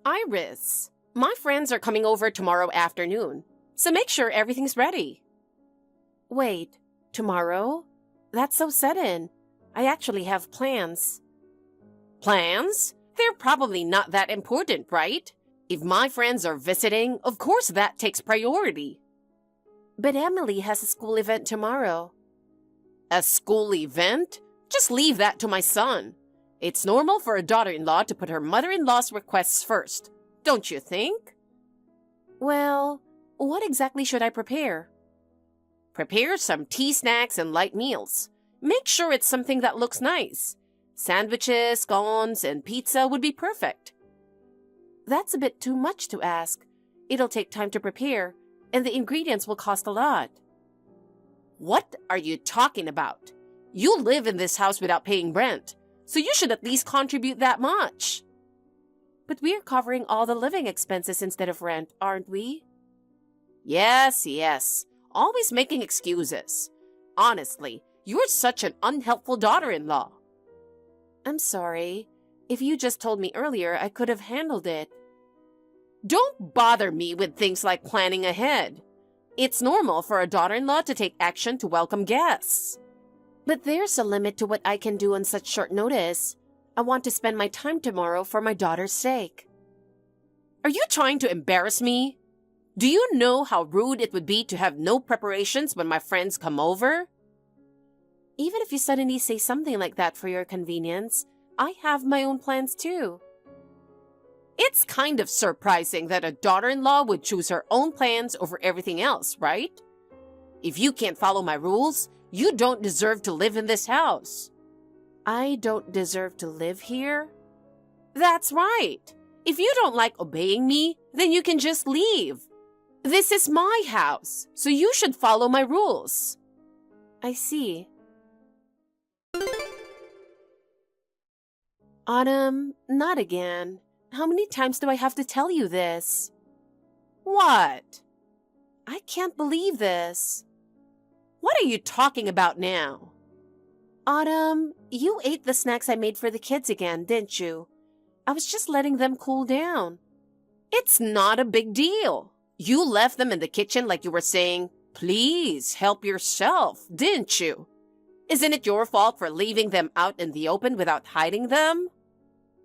Iris, my friends are coming over tomorrow afternoon, so make sure everything's ready. Wait, tomorrow? That's so sudden. I actually have plans. Plans? They're probably not that important, right? If my friends are visiting, of course that takes priority. But Emily has a school event tomorrow. A school event? Just leave that to my son. It's normal for a daughter-in-law to put her mother-in-law's requests first, don't you think? Well, what exactly should I prepare? Prepare some tea snacks and light meals. Make sure it's something that looks nice. Sandwiches, scones, and pizza would be perfect. That's a bit too much to ask. It'll take time to prepare, and the ingredients will cost a lot. What are you talking about? You live in this house without paying rent, so you should at least contribute that much. But we're covering all the living expenses instead of rent, aren't we? Yes. Always making excuses. Honestly, you're such an unhelpful daughter-in-law. I'm sorry. If you just told me earlier, I could have handled it. Don't bother me with things like planning ahead. It's normal for a daughter-in-law to take action to welcome guests. But there's a limit to what I can do on such short notice. I want to spend my time tomorrow for my daughter's sake. Are you trying to embarrass me? Do you know how rude it would be to have no preparations when my friends come over? Even if you suddenly say something like that for your convenience, I have my own plans too. It's kind of surprising that a daughter-in-law would choose her own plans over everything else, right? If you can't follow my rules, you don't deserve to live in this house. I don't deserve to live here? That's right. If you don't like obeying me, then you can just leave. This is my house, so you should follow my rules. I see. Autumn, not again. How many times do I have to tell you this? What? I can't believe this. What are you talking about now? Autumn, you ate the snacks I made for the kids again, didn't you? I was just letting them cool down. It's not a big deal. You left them in the kitchen like you were saying, "Please help yourself," didn't you? Isn't it your fault for leaving them out in the open without hiding them?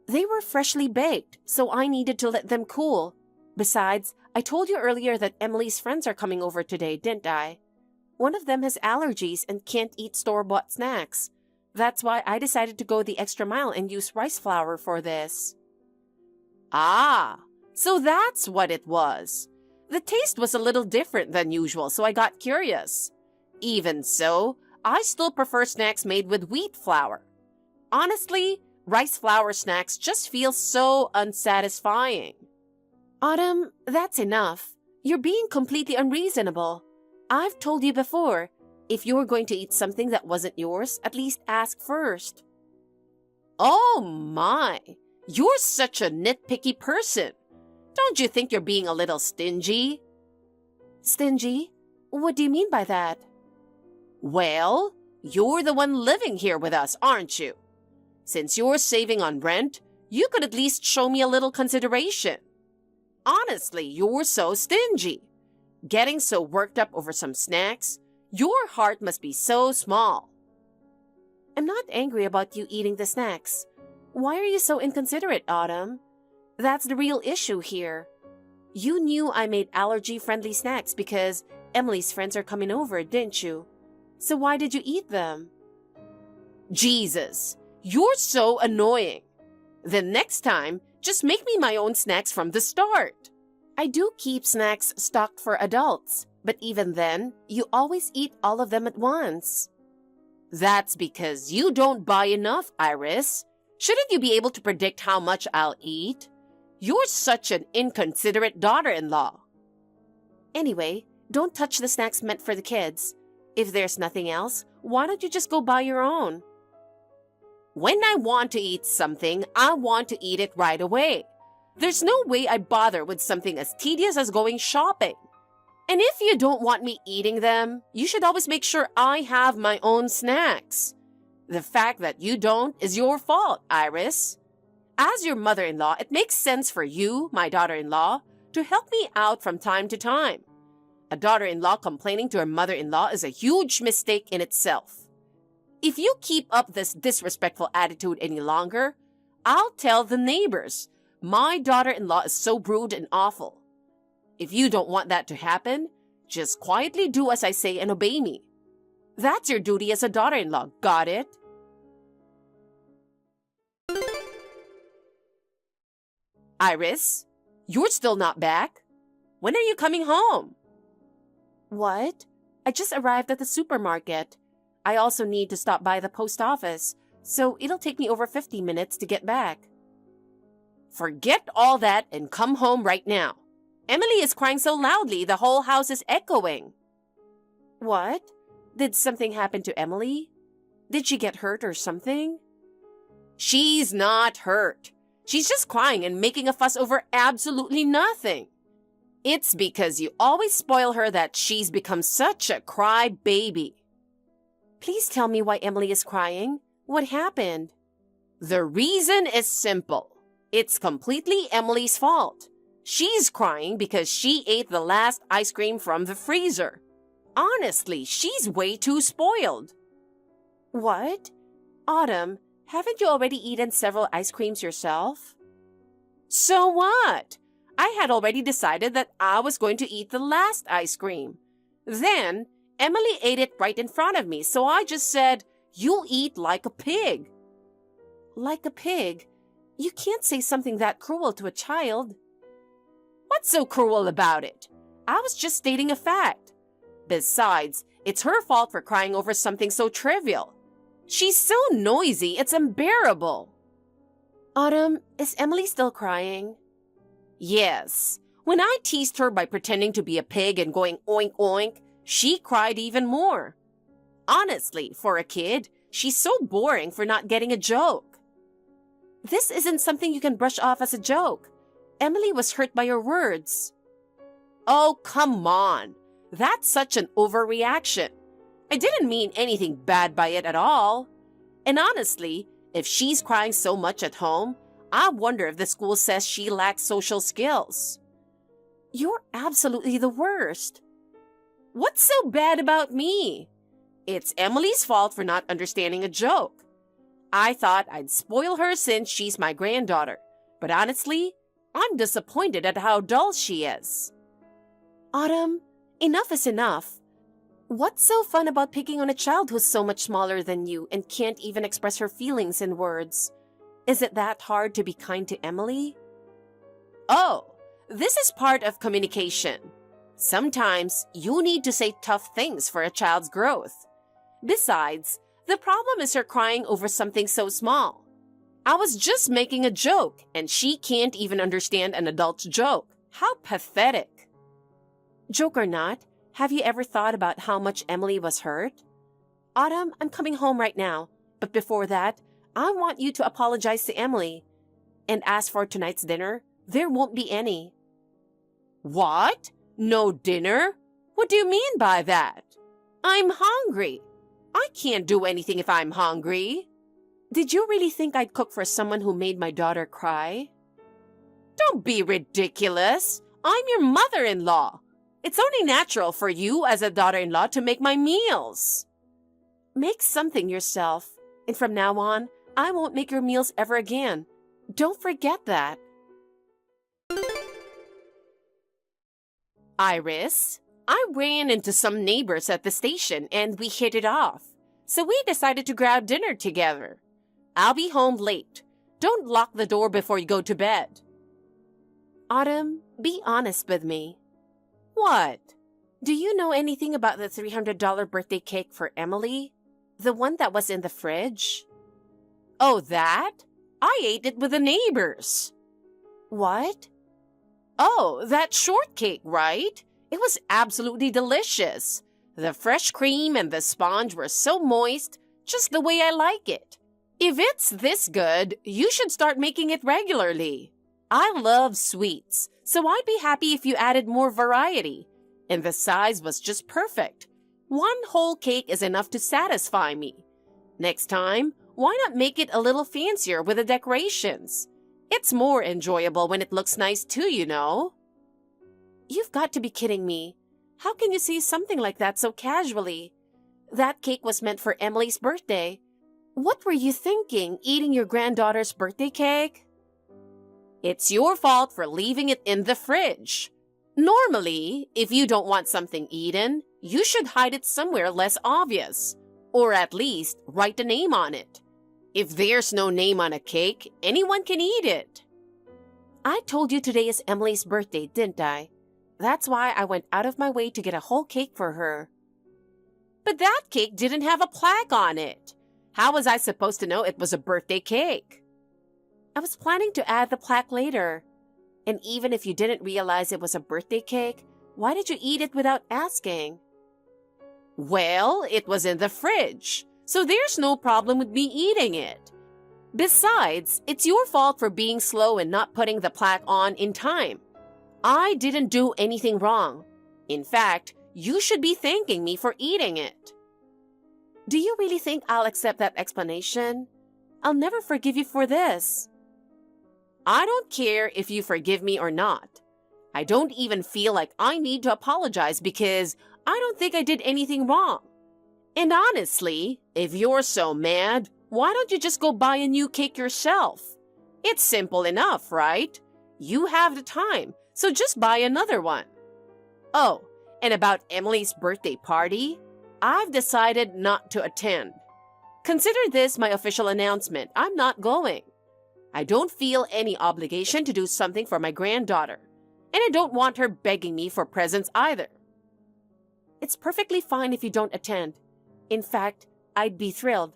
They were freshly baked, so I needed to let them cool. Besides, I told you earlier that Emily's friends are coming over today, didn't I? One of them has allergies and can't eat store-bought snacks. That's why I decided to go the extra mile and use rice flour for this. Ah, so that's what it was. The taste was a little different than usual, so I got curious. Even so, I still prefer snacks made with wheat flour. Honestly, rice flour snacks just feel so unsatisfying. Autumn, that's enough. You're being completely unreasonable. I've told you before, if you're going to eat something that wasn't yours, at least ask first. Oh my, you're such a nitpicky person. Don't you think you're being a little stingy? Stingy? What do you mean by that? Well, you're the one living here with us, aren't you? Since you're saving on rent, you could at least show me a little consideration. Honestly, you're so stingy. Getting so worked up over some snacks, your heart must be so small. I'm not angry about you eating the snacks. Why are you so inconsiderate, Autumn? That's the real issue here. You knew I made allergy-friendly snacks because Emily's friends are coming over, didn't you? So why did you eat them? Jesus, you're so annoying. Then next time, just make me my own snacks from the start. I do keep snacks stocked for adults, but even then, you always eat all of them at once. That's because you don't buy enough, Iris. Shouldn't you be able to predict how much I'll eat? You're such an inconsiderate daughter-in-law. Anyway, don't touch the snacks meant for the kids. If there's nothing else, why don't you just go buy your own? When I want to eat something, I want to eat it right away. There's no way I bother with something as tedious as going shopping. And if you don't want me eating them, you should always make sure I have my own snacks. The fact that you don't is your fault, Iris. As your mother-in-law, it makes sense for you, my daughter-in-law, to help me out from time to time. A daughter-in-law complaining to her mother-in-law is a huge mistake in itself. If you keep up this disrespectful attitude any longer, I'll tell the neighbors. My daughter-in-law is so rude and awful. If you don't want that to happen, just quietly do as I say and obey me. That's your duty as a daughter-in-law, got it? Iris, you're still not back. When are you coming home? What? I just arrived at the supermarket. I also need to stop by the post office, so it'll take me over 50 minutes to get back. Forget all that and come home right now. Emily is crying so loudly the whole house is echoing. What? Did something happen to Emily? Did she get hurt or something? She's not hurt. She's just crying and making a fuss over absolutely nothing. It's because you always spoil her that she's become such a crybaby. Please tell me why Emily is crying. What happened? The reason is simple. It's completely Emily's fault. She's crying because she ate the last ice cream from the freezer. Honestly, she's way too spoiled. What? Autumn, haven't you already eaten several ice creams yourself? So what? I had already decided that I was going to eat the last ice cream. Then, Emily ate it right in front of me, so I just said, "You eat like a pig." Like a pig? You can't say something that cruel to a child. What's so cruel about it? I was just stating a fact. Besides, it's her fault for crying over something so trivial. She's so noisy, it's unbearable. Autumn, is Emily still crying? Yes. When I teased her by pretending to be a pig and going oink oink, she cried even more. Honestly, for a kid, she's so boring for not getting a joke. This isn't something you can brush off as a joke. Emily was hurt by your words. Oh, come on. That's such an overreaction. I didn't mean anything bad by it at all. And honestly, if she's crying so much at home, I wonder if the school says she lacks social skills. You're absolutely the worst. What's so bad about me? It's Emily's fault for not understanding a joke. I thought I'd spoil her since she's my granddaughter, but honestly, I'm disappointed at how dull she is. Autumn, enough is enough. What's so fun about picking on a child who's so much smaller than you and can't even express her feelings in words? Is it that hard to be kind to Emily? Oh, this is part of communication. Sometimes you need to say tough things for a child's growth. Besides, the problem is her crying over something so small. I was just making a joke, and she can't even understand an adult's joke. How pathetic. Joke or not, have you ever thought about how much Emily was hurt? Autumn, I'm coming home right now, but before that, I want you to apologize to Emily. And as for tonight's dinner, there won't be any. What? No dinner? What do you mean by that? I'm hungry. I can't do anything if I'm hungry. Did you really think I'd cook for someone who made my daughter cry? Don't be ridiculous. I'm your mother-in-law. It's only natural for you as a daughter-in-law to make my meals. Make something yourself, and from now on, I won't make your meals ever again. Don't forget that. Iris, I ran into some neighbors at the station and we hit it off. So we decided to grab dinner together. I'll be home late. Don't lock the door before you go to bed. Autumn, be honest with me. What? Do you know anything about the $300 birthday cake for Emily? The one that was in the fridge? Oh, that? I ate it with the neighbors. What? Oh, that shortcake, right? It was absolutely delicious. The fresh cream and the sponge were so moist, just the way I like it. If it's this good, you should start making it regularly. I love sweets, so I'd be happy if you added more variety. And the size was just perfect. One whole cake is enough to satisfy me. Next time, why not make it a little fancier with the decorations? It's more enjoyable when it looks nice too, you know. You've got to be kidding me. How can you say something like that so casually? That cake was meant for Emily's birthday. What were you thinking, eating your granddaughter's birthday cake? It's your fault for leaving it in the fridge. Normally, if you don't want something eaten, you should hide it somewhere less obvious, or at least write a name on it. If there's no name on a cake, anyone can eat it. I told you today is Emily's birthday, didn't I? That's why I went out of my way to get a whole cake for her. But that cake didn't have a plaque on it. How was I supposed to know it was a birthday cake? I was planning to add the plaque later. And even if you didn't realize it was a birthday cake, why did you eat it without asking? Well, it was in the fridge, so there's no problem with me eating it. Besides, it's your fault for being slow and not putting the plaque on in time. I didn't do anything wrong. In fact, you should be thanking me for eating it. Do you really think I'll accept that explanation? I'll never forgive you for this. I don't care if you forgive me or not. I don't even feel like I need to apologize because I don't think I did anything wrong. And honestly, if you're so mad, why don't you just go buy a new cake yourself? It's simple enough, right? You have the time, so just buy another one. Oh, and about Emily's birthday party, I've decided not to attend. Consider this my official announcement. I'm not going. I don't feel any obligation to do something for my granddaughter, and I don't want her begging me for presents either. It's perfectly fine if you don't attend. In fact, I'd be thrilled.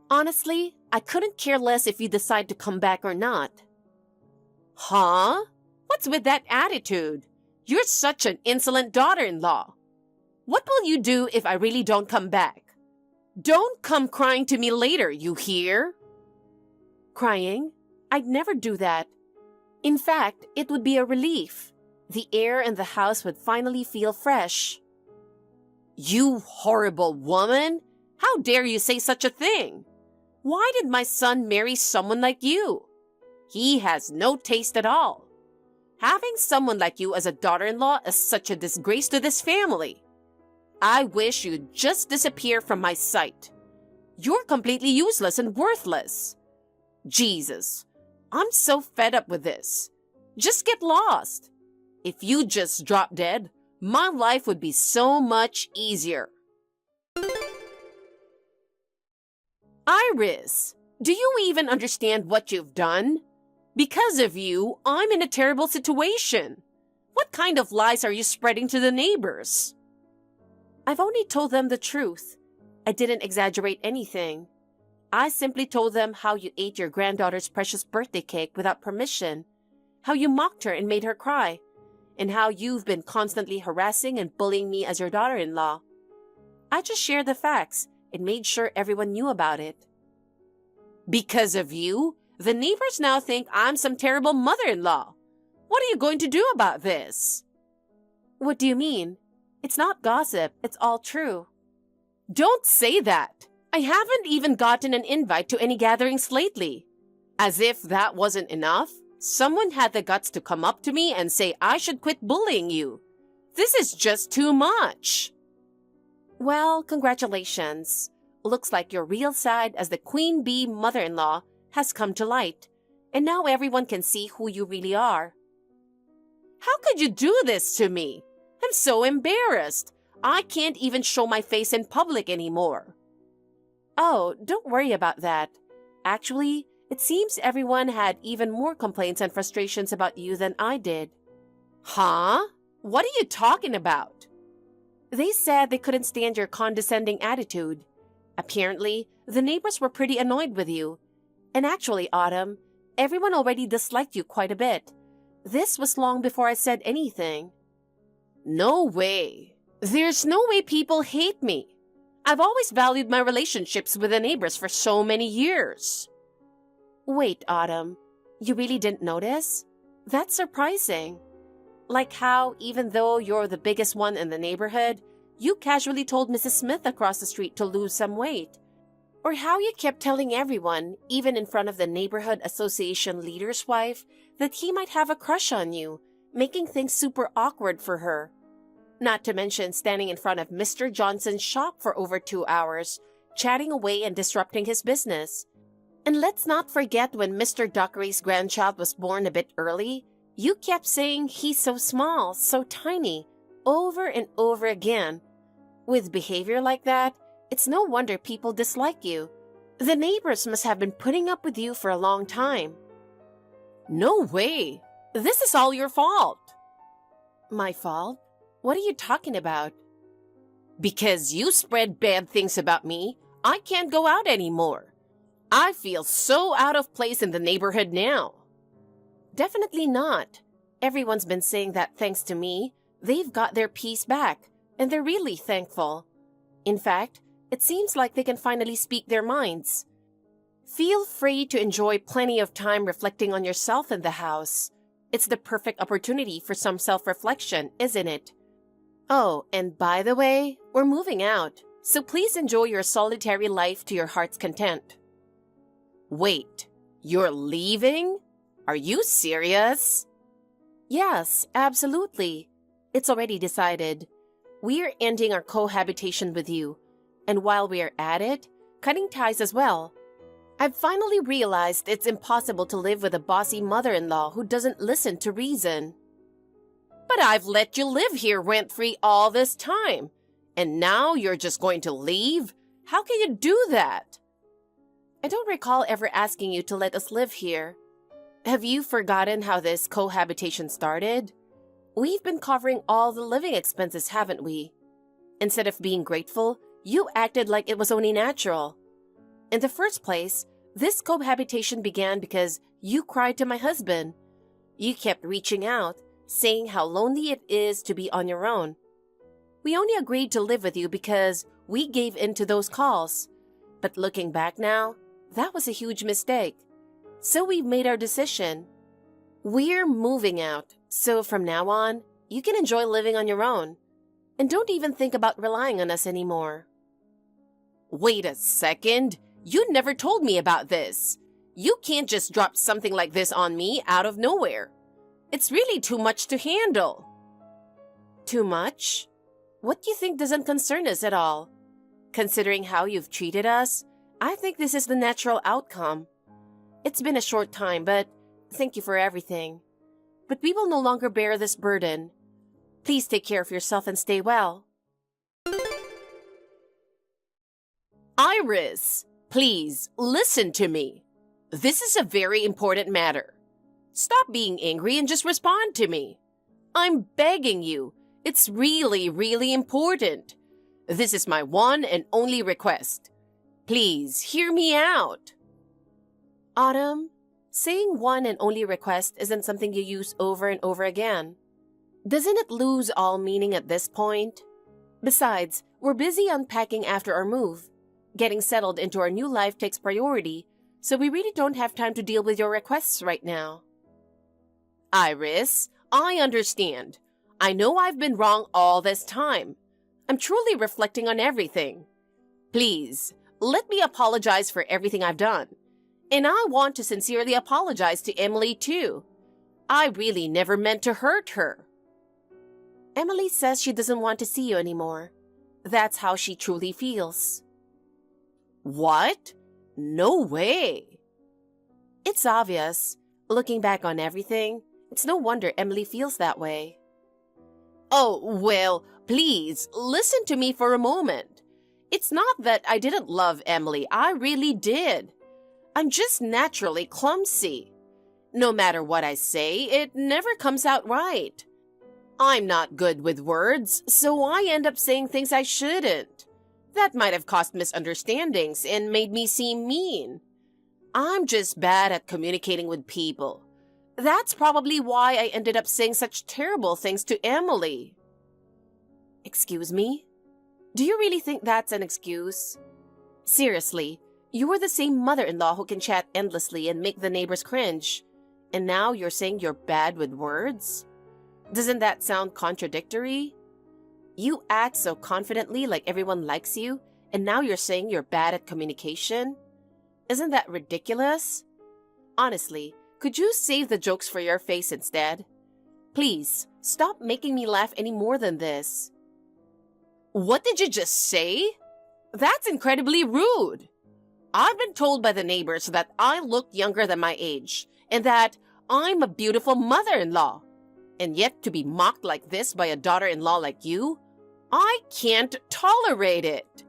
Honestly, I couldn't care less if you decide to come back or not. Huh? What's with that attitude? You're such an insolent daughter-in-law. What will you do if I really don't come back? Don't come crying to me later, you hear? Crying? I'd never do that. In fact, it would be a relief. The air in the house would finally feel fresh. You horrible woman! How dare you say such a thing? Why did my son marry someone like you? He has no taste at all. Having someone like you as a daughter-in-law is such a disgrace to this family. I wish you'd just disappear from my sight. You're completely useless and worthless. Jesus, I'm so fed up with this. Just get lost. If you just drop dead, my life would be so much easier. Iris, do you even understand what you've done? Because of you, I'm in a terrible situation. What kind of lies are you spreading to the neighbors? I've only told them the truth. I didn't exaggerate anything. I simply told them how you ate your granddaughter's precious birthday cake without permission, how you mocked her and made her cry, and how you've been constantly harassing and bullying me as your daughter-in-law. I just shared the facts and made sure everyone knew about it. Because of you, the neighbors now think I'm some terrible mother-in-law. What are you going to do about this? What do you mean? It's not gossip. It's all true. Don't say that. I haven't even gotten an invite to any gatherings lately. As if that wasn't enough, someone had the guts to come up to me and say I should quit bullying you. This is just too much. Well, congratulations. Looks like your real side as the queen bee mother-in-law has come to light, and now everyone can see who you really are. How could you do this to me? I'm so embarrassed. I can't even show my face in public anymore. Oh, don't worry about that. Actually, it seems everyone had even more complaints and frustrations about you than I did. Huh? What are you talking about? They said they couldn't stand your condescending attitude. Apparently, the neighbors were pretty annoyed with you. And actually, Autumn, everyone already disliked you quite a bit. This was long before I said anything. No way. There's no way people hate me. I've always valued my relationships with the neighbors for so many years. Wait, Autumn, you really didn't notice? That's surprising. Like how, even though you're the biggest one in the neighborhood, you casually told Mrs. Smith across the street to lose some weight. Or how you kept telling everyone, even in front of the neighborhood association leader's wife, that he might have a crush on you, making things super awkward for her. Not to mention standing in front of Mr. Johnson's shop for over 2 hours, chatting away and disrupting his business. And let's not forget when Mr. Dockery's grandchild was born a bit early, you kept saying he's so small, so tiny, over and over again. With behavior like that, it's no wonder people dislike you. The neighbors must have been putting up with you for a long time. No way! This is all your fault! My fault? What are you talking about? Because you spread bad things about me, I can't go out anymore. I feel so out of place in the neighborhood now. Definitely not. Everyone's been saying that thanks to me, they've got their peace back, and they're really thankful. In fact, it seems like they can finally speak their minds. Feel free to enjoy plenty of time reflecting on yourself in the house. It's the perfect opportunity for some self-reflection, isn't it? Oh, and by the way, we're moving out, so please enjoy your solitary life to your heart's content. Wait, you're leaving? Are you serious? Yes, absolutely. It's already decided. We're ending our cohabitation with you, and while we're at it, cutting ties as well. I've finally realized it's impossible to live with a bossy mother-in-law who doesn't listen to reason. But I've let you live here rent-free all this time, and now you're just going to leave? How can you do that? I don't recall ever asking you to let us live here. Have you forgotten how this cohabitation started? We've been covering all the living expenses, haven't we? Instead of being grateful, you acted like it was only natural. In the first place, this cohabitation began because you cried to my husband. You kept reaching out, saying how lonely it is to be on your own. We only agreed to live with you because we gave in to those calls. But looking back now, that was a huge mistake. So we've made our decision. We're moving out, so from now on, you can enjoy living on your own. And don't even think about relying on us anymore. Wait a second. You never told me about this. You can't just drop something like this on me out of nowhere. It's really too much to handle. Too much? What do you think doesn't concern us at all? Considering how you've treated us, I think this is the natural outcome. It's been a short time, but thank you for everything. But we will no longer bear this burden. Please take care of yourself and stay well. Iris, please listen to me. This is a very important matter. Stop being angry and just respond to me. I'm begging you. It's really, really important. This is my one and only request. Please hear me out. Autumn, saying one and only request isn't something you use over and over again. Doesn't it lose all meaning at this point? Besides, we're busy unpacking after our move. Getting settled into our new life takes priority, so we really don't have time to deal with your requests right now. Iris, I understand. I know I've been wrong all this time. I'm truly reflecting on everything. Please, let me apologize for everything I've done. And I want to sincerely apologize to Emily too. I really never meant to hurt her. Emily says she doesn't want to see you anymore. That's how she truly feels. What? No way. It's obvious. Looking back on everything, it's no wonder Emily feels that way. Oh, well, please, listen to me for a moment. It's not that I didn't love Emily. I really did. I'm just naturally clumsy. No matter what I say, it never comes out right. I'm not good with words, so I end up saying things I shouldn't. That might have caused misunderstandings and made me seem mean. I'm just bad at communicating with people. That's probably why I ended up saying such terrible things to Emily. Excuse me? Do you really think that's an excuse? Seriously, you were the same mother-in-law who can chat endlessly and make the neighbors cringe. And now you're saying you're bad with words? Doesn't that sound contradictory? You act so confidently like everyone likes you, And now you're saying you're bad at communication? Isn't that ridiculous? Honestly, could you save the jokes for your face instead? Please, stop making me laugh any more than this. What did you just say? That's incredibly rude. I've been told by the neighbors that I look younger than my age and that I'm a beautiful mother-in-law. And yet to be mocked like this by a daughter-in-law like you, I can't tolerate it.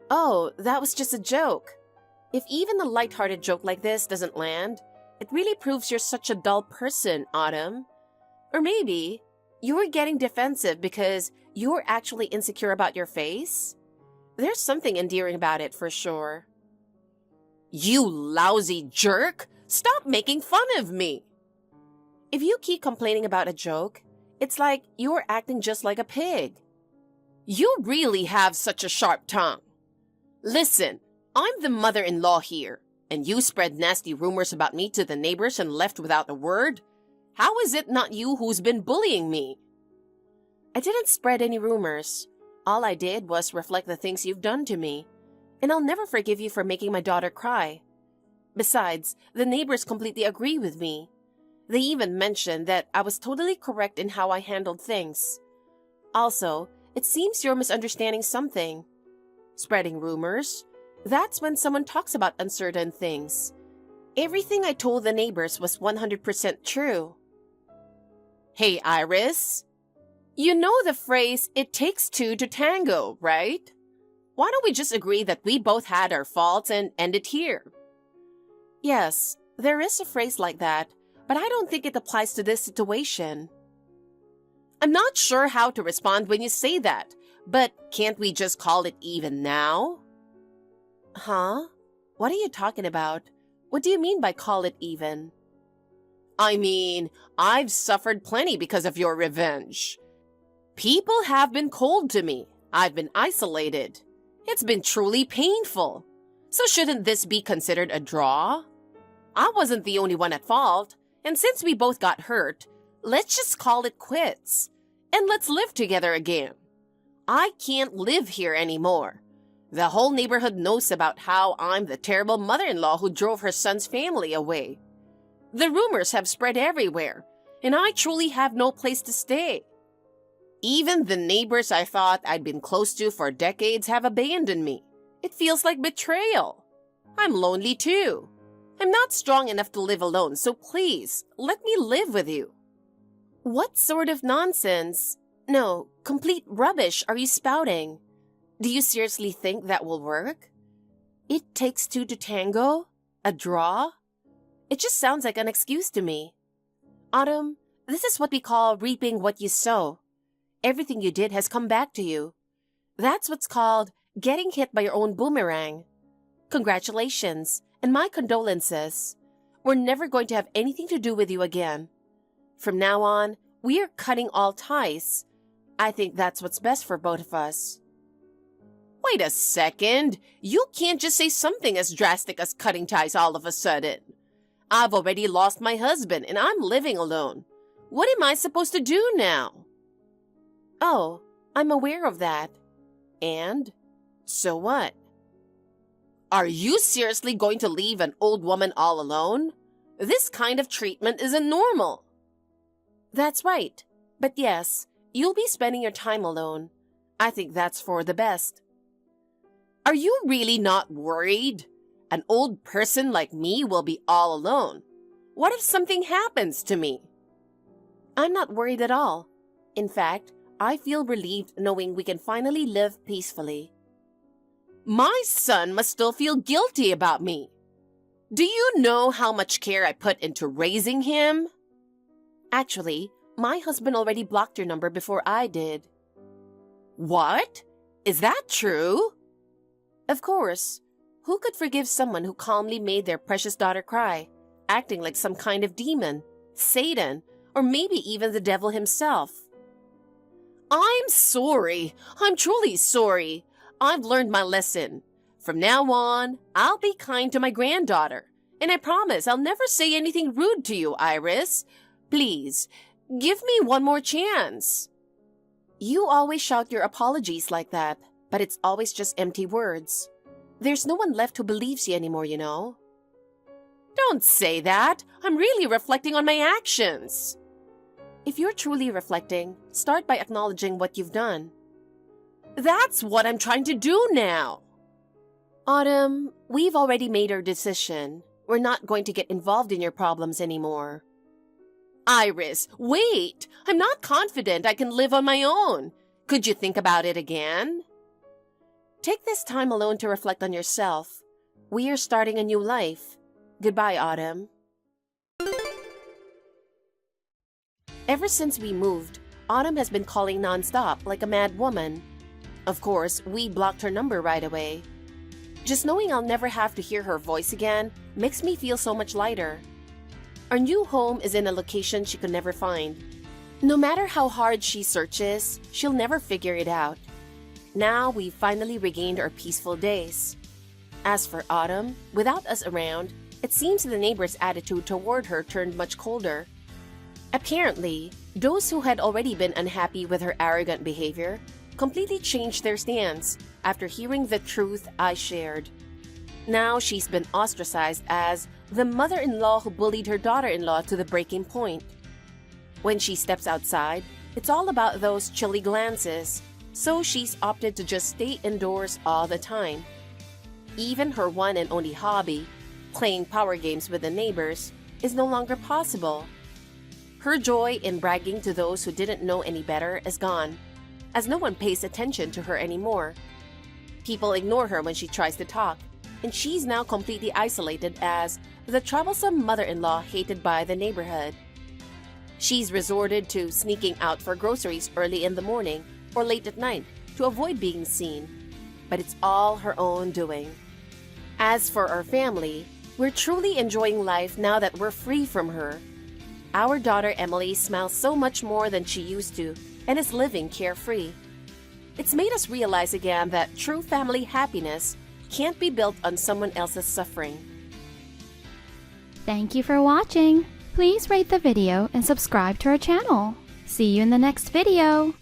Oh, that was just a joke. If even a lighthearted joke like this doesn't land, it really proves you're such a dull person, Autumn. Or maybe you're getting defensive because you're actually insecure about your face? There's something endearing about it for sure. You lousy jerk! Stop making fun of me! If you keep complaining about a joke, it's like you're acting just like a pig. You really have such a sharp tongue. Listen, I'm the mother-in-law here, and you spread nasty rumors about me to the neighbors and left without a word? How is it not you who's been bullying me? I didn't spread any rumors. All I did was reflect the things you've done to me. And I'll never forgive you for making my daughter cry. Besides, the neighbors completely agree with me. They even mentioned that I was totally correct in how I handled things. Also, it seems you're misunderstanding something. Spreading rumors? That's when someone talks about uncertain things. Everything I told the neighbors was 100% true. Hey, Iris. You know the phrase, "it takes two to tango," right? Why don't we just agree that we both had our faults and end it here? Yes, there is a phrase like that, but I don't think it applies to this situation. I'm not sure how to respond when you say that, but can't we just call it even now? Huh? What are you talking about? What do you mean by call it even? I mean, I've suffered plenty because of your revenge. People have been cold to me. I've been isolated. It's been truly painful. So shouldn't this be considered a draw? I wasn't the only one at fault, and since we both got hurt, let's just call it quits, and let's live together again. I can't live here anymore. The whole neighborhood knows about how I'm the terrible mother-in-law who drove her son's family away. The rumors have spread everywhere, and I truly have no place to stay. Even the neighbors I thought I'd been close to for decades have abandoned me. It feels like betrayal. I'm lonely too. I'm not strong enough to live alone, so please, let me live with you. What sort of nonsense? No, complete rubbish are you spouting? Do you seriously think that will work? It takes two to tango? A draw? It just sounds like an excuse to me. Autumn, this is what we call reaping what you sow. Everything you did has come back to you. That's what's called getting hit by your own boomerang. Congratulations, and my condolences. We're never going to have anything to do with you again. From now on, we are cutting all ties. I think that's what's best for both of us. Wait a second. You can't just say something as drastic as cutting ties all of a sudden. I've already lost my husband and I'm living alone. What am I supposed to do now? Oh, I'm aware of that. And? So what? Are you seriously going to leave an old woman all alone? This kind of treatment isn't normal. That's right. But yes, you'll be spending your time alone. I think that's for the best. Are you really not worried? An old person like me will be all alone. What if something happens to me? I'm not worried at all. In fact, I feel relieved knowing we can finally live peacefully. My son must still feel guilty about me. Do you know how much care I put into raising him? Actually, my husband already blocked your number before I did. What? Is that true? Of course. Who could forgive someone who calmly made their precious daughter cry, acting like some kind of demon, Satan, or maybe even the devil himself? I'm sorry. I'm truly sorry. I've learned my lesson. From now on, I'll be kind to my granddaughter. And I promise I'll never say anything rude to you, Iris. Please, give me one more chance. You always shout your apologies like that. but it's always just empty words. There's no one left who believes you anymore, you know? Don't say that. I'm really reflecting on my actions. If you're truly reflecting, start by acknowledging what you've done. That's what I'm trying to do now. Autumn, we've already made our decision. We're not going to get involved in your problems anymore. Iris, wait! I'm not confident I can live on my own. Could you think about it again? Take this time alone to reflect on yourself. We are starting a new life. Goodbye, Autumn. Ever since we moved, Autumn has been calling nonstop like a mad woman. Of course, we blocked her number right away. Just knowing I'll never have to hear her voice again makes me feel so much lighter. Our new home is in a location she could never find. No matter how hard she searches, she'll never figure it out. Now we've finally regained our peaceful days. As for Autumn, without us around, it seems the neighbors' attitude toward her turned much colder. Apparently, those who had already been unhappy with her arrogant behavior completely changed their stance after hearing the truth I shared. Now she's been ostracized as the mother-in-law who bullied her daughter-in-law to the breaking point. When she steps outside, it's all about those chilly glances, so she's opted to just stay indoors all the time. Even her one and only hobby, playing power games with the neighbors, is no longer possible. Her joy in bragging to those who didn't know any better is gone, as no one pays attention to her anymore. People ignore her when she tries to talk, and she's now completely isolated as the troublesome mother-in-law hated by the neighborhood. She's resorted to sneaking out for groceries early in the morning or late at night to avoid being seen, but it's all her own doing. As for our family, we're truly enjoying life now that we're free from her. Our daughter Emily smiles so much more than she used to and is living carefree. It's made us realize again that true family happiness can't be built on someone else's suffering. Thank you for watching. Please rate the video and subscribe to our channel. See you in the next video.